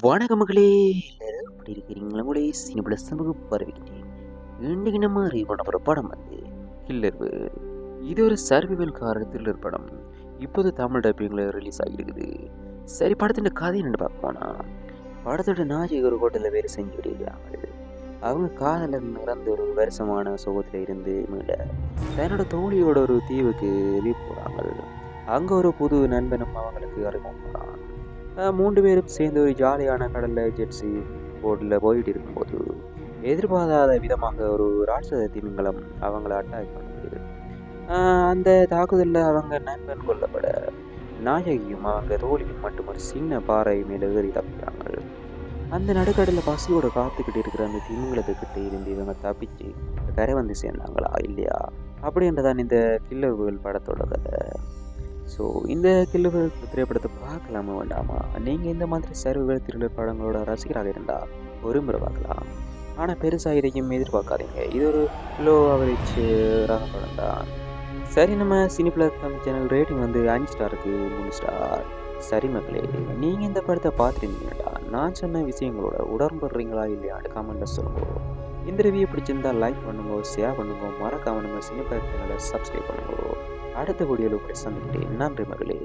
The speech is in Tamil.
வணக்க மகளே, எல்லாரும் எப்படி இருக்கிறீங்களா? உங்களே சினிபட சமூக வரவேற்கிறேன். இன்றைக்கு நம்ம அறிவு பண்ண போகிற படம் வந்து கில்லர் வேர்ல்ட். இது ஒரு சர்வைவல் கார த்ரில்லர் படம். இப்போது தமிழ் டப்பிங்கில் ரிலீஸ் ஆகியிருக்குது. சரி, படத்தின் கதை என்னென்னு பார்க்க போனா, படத்தோட நாயகி ஒரு ஹோட்டலில் வேலை செஞ்சு வருகிறாங்க. அவங்க காதலர் இறந்த ஒரு வருஷமான சோகத்தில் இருந்து மீள தன்னோட தோழியோட ஒரு தீவுக்கு போகிறாங்க. அங்கே ஒரு புது நண்பனும் அவங்களுக்கு அறிமுகப்படுறான். 3 பேரும் சேர்ந்து ஒரு ஜாலியான கடல்ல ஜெட்ஸி போட்டில் போயிட்டு இருக்கும்போது எதிர்பாராத விதமாக ஒரு ராட்சத திமிங்கலம் அவங்கள அட்டாக் பண்ணுது. அந்த தாக்குதலில் அவங்க நண்பன் கொல்லப்பட நாயகியும் அவங்க தோழியும் மட்டும் ஒரு சின்ன பாறை மேலே ஏறி தப்பிக்கிறாங்க. அந்த நடுக்கடலில் பசியோட காத்துக்கிட்டு இருக்கிற அந்த திமிங்கலத்துக்கிட்ட இருந்து இவங்க தப்பிச்சு கரை வந்து சேர்ந்தாங்களா இல்லையா அப்படின்றதான் இந்த கில்லர் வேர்ல்ட் படத்தோட கதை. ஸோ இந்த கில்லர் திரைப்படத்தை பார்க்கலாமா வேண்டாமா? நீங்கள் இந்த மாதிரி சர்வைவல் த்ரில்லர் படங்களோட ரசிகராக இருந்தால் ஒரு முறை பார்க்கலாம். ஆனால் பெருசாக இதையும் எதிர்பார்க்காதீங்க. இது ஒரு லோ அவரேஜ் ரக படம் தான். சரி, நம்ம சினிப்ளஸ் தமிழ் சேனல் ரேட்டிங் வந்து 5 ஸ்டாருக்கு 3 ஸ்டார். சரி மக்களே, நீங்கள் இந்த படத்தை பார்த்துருந்தீங்களா? நான் சொன்ன விஷயங்களோட உடன்படுறீங்களா இல்லையான்னு கமெண்ட்டில் சொல்லுங்க. இந்த ரிவ்யூ பிடிச்சிருந்தா லைக் பண்ணுங்க, ஷேர் பண்ணுங்க, மறக்காம நம்ம சினிப்ளஸ் சேனலை சப்ஸ்கிரைப் பண்ணுங்க. அடுத்த வீடியோவில் உங்களை சந்திக்கிறேன். நன்றி மகளே.